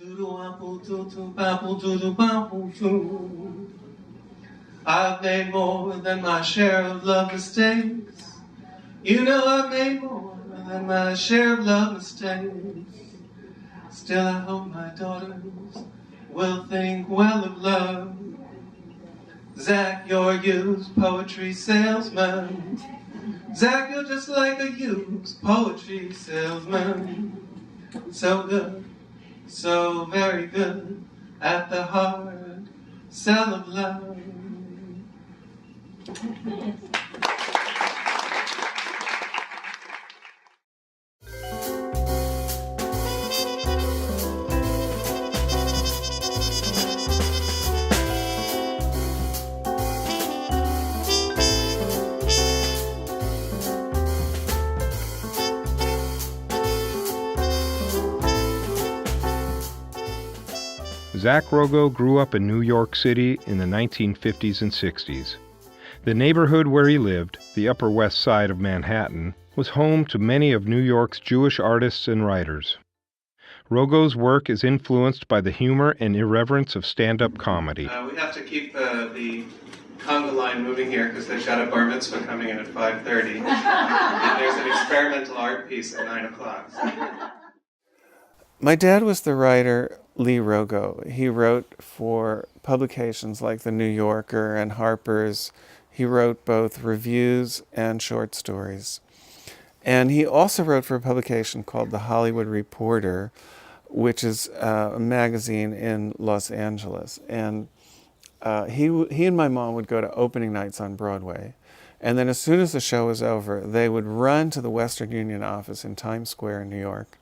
I've made more than my share of love mistakes. You know I've made more than my share of love mistakes. Still I hope my daughters will think well of love. Zack, you're a used poetry salesman. Zack, you're just like a used poetry salesman. So good, so very good at the hard sell of love. Zack Rogow grew up in New York City in the 1950s and 60s. The neighborhood where he lived, the Upper West Side of Manhattan, was home to many of New York's Jewish artists and writers. Rogow's work is influenced by the humor and irreverence of stand-up comedy. We have to keep the conga line moving here because they've got a bar mitzvah coming in at 5:30. And there's an experimental art piece at 9 o'clock. My dad was the writer Lee Rogow. He wrote for publications like The New Yorker and Harper's. He wrote both reviews and short stories. And he also wrote for a publication called The Hollywood Reporter, which is a magazine in Los Angeles. And he and my mom would go to opening nights on Broadway. And then as soon as the show was over, they would run to the Western Union office in Times Square in New York.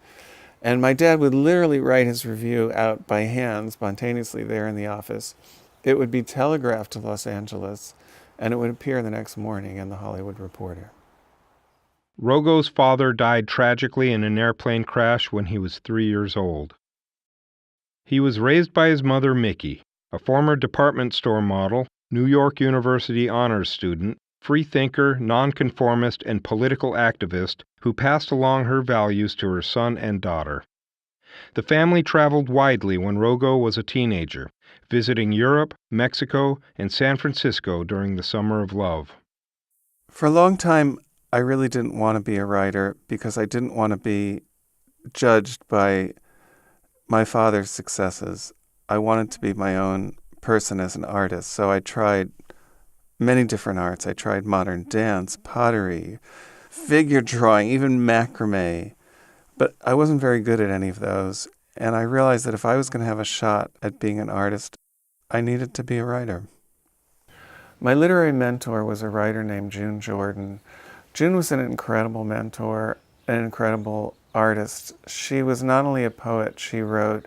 And my dad would literally write his review out by hand, spontaneously there in the office. It would be telegraphed to Los Angeles, and it would appear the next morning in the Hollywood Reporter. Rogow's father died tragically in an airplane crash when he was 3 years old. He was raised by his mother, Mickey, a former department store model, New York University honors student, freethinker, nonconformist, and political activist who passed along her values to her son and daughter. The family traveled widely when Rogow was a teenager, visiting Europe, Mexico, and San Francisco during the Summer of Love. For a long time, I really didn't want to be a writer because I didn't want to be judged by my father's successes. I wanted to be my own person as an artist, so I tried many different arts. I tried modern dance, pottery, figure drawing, even macrame. But I wasn't very good at any of those. And I realized that if I was going to have a shot at being an artist, I needed to be a writer. My literary mentor was a writer named June Jordan. June was an incredible mentor, an incredible artist. She was not only a poet, she wrote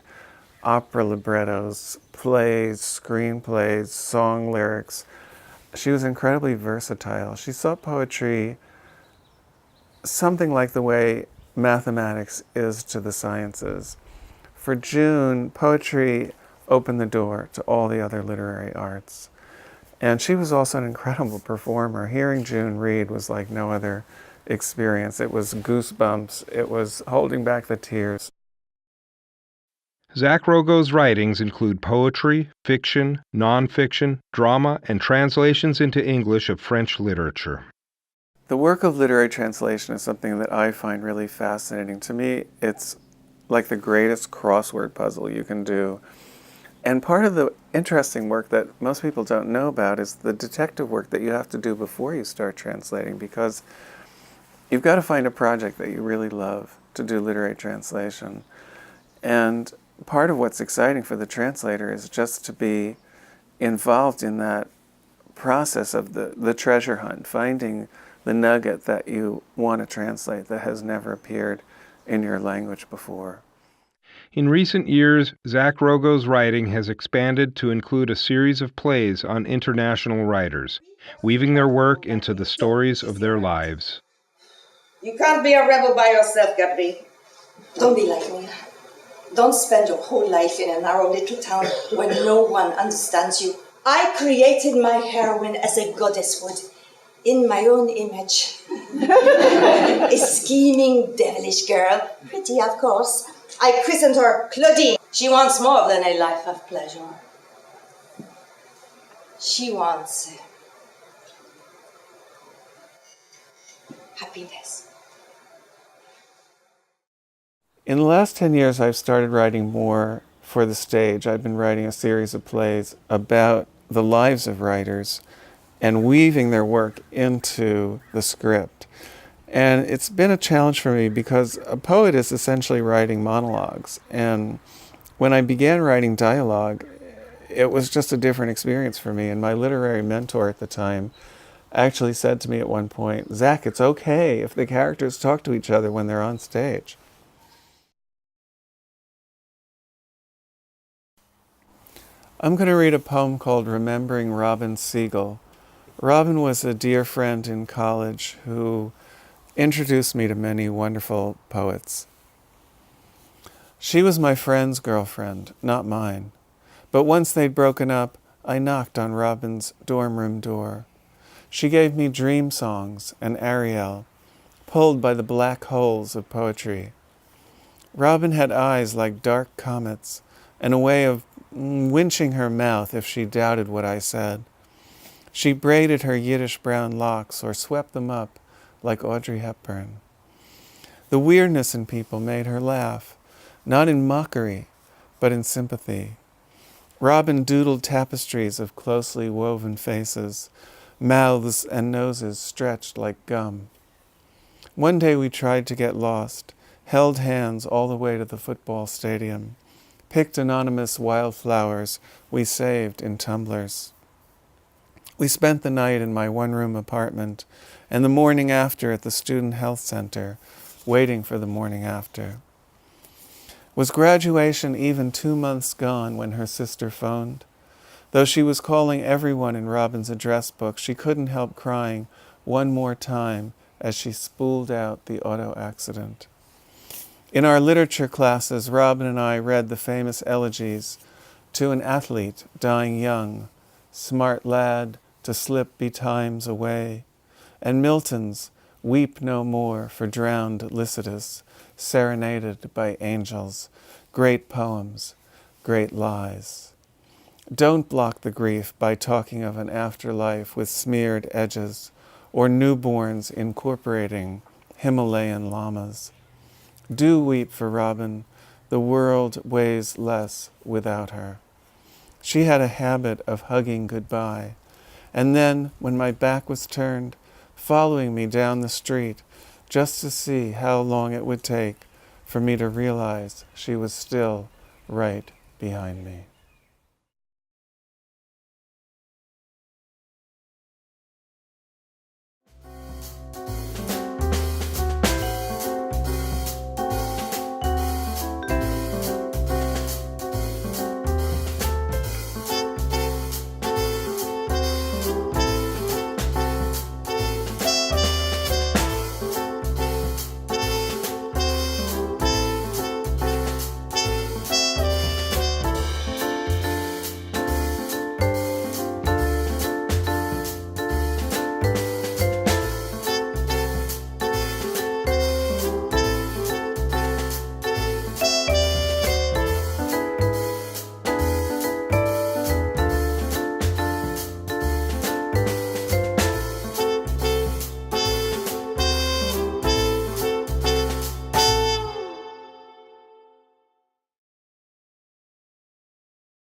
opera librettos, plays, screenplays, song lyrics. She was incredibly versatile. She saw poetry something like the way mathematics is to the sciences. For June, poetry opened the door to all the other literary arts. And she was also an incredible performer. Hearing June read was like no other experience. It was goosebumps. It was holding back the tears. Zack Rogow's writings include poetry, fiction, nonfiction, drama, and translations into English of French literature. The work of literary translation is something that I find really fascinating. To me, it's like the greatest crossword puzzle you can do. And part of the interesting work that most people don't know about is the detective work that you have to do before you start translating, because you've got to find a project that you really love to do literary translation. And part of what's exciting for the translator is just to be involved in that process of the treasure hunt, finding the nugget that you want to translate that has never appeared in your language before. In recent years, Zack Rogow's writing has expanded to include a series of plays on international writers, weaving their work into the stories of their lives. You can't be a rebel by yourself, Gabri. Don't be like me. Don't spend your whole life in a narrow little town where no one understands you. I created my heroine as a goddess would, in my own image. A scheming, devilish girl, pretty of course, I christened her Claudine. She wants more than a life of pleasure. She wants happiness. In the last 10 years, I've started writing more for the stage. I've been writing a series of plays about the lives of writers and weaving their work into the script. And it's been a challenge for me because a poet is essentially writing monologues. And when I began writing dialogue, it was just a different experience for me. And my literary mentor at the time actually said to me at one point, "Zack, it's okay if the characters talk to each other when they're on stage." I'm going to read a poem called Remembering Robin Siegel. Robin was a dear friend in college who introduced me to many wonderful poets. She was my friend's girlfriend, not mine. But once they'd broken up, I knocked on Robin's dorm room door. She gave me dream songs and Ariel, pulled by the black holes of poetry. Robin had eyes like dark comets and a way of winching her mouth if she doubted what I said. She braided her Yiddish brown locks or swept them up like Audrey Hepburn. The weirdness in people made her laugh, not in mockery, but in sympathy. Robin doodled tapestries of closely woven faces, mouths and noses stretched like gum. One day we tried to get lost, held hands all the way to the football stadium, picked anonymous wildflowers we saved in tumblers. We spent the night in my one-room apartment and the morning after at the student health center, waiting for the morning after. Was graduation even 2 months gone when her sister phoned? Though she was calling everyone in Robin's address book, she couldn't help crying one more time as she spooled out the auto accident. In our literature classes, Robin and I read the famous elegies to an athlete dying young, smart lad, to slip betimes away, and Milton's Weep No More for drowned Lycidas, serenaded by angels, great poems, great lies. Don't block the grief by talking of an afterlife with smeared edges, or newborns incorporating Himalayan llamas. Do weep for Robin, the world weighs less without her. She had a habit of hugging goodbye, and then, when my back was turned, following me down the street just to see how long it would take for me to realize she was still right behind me.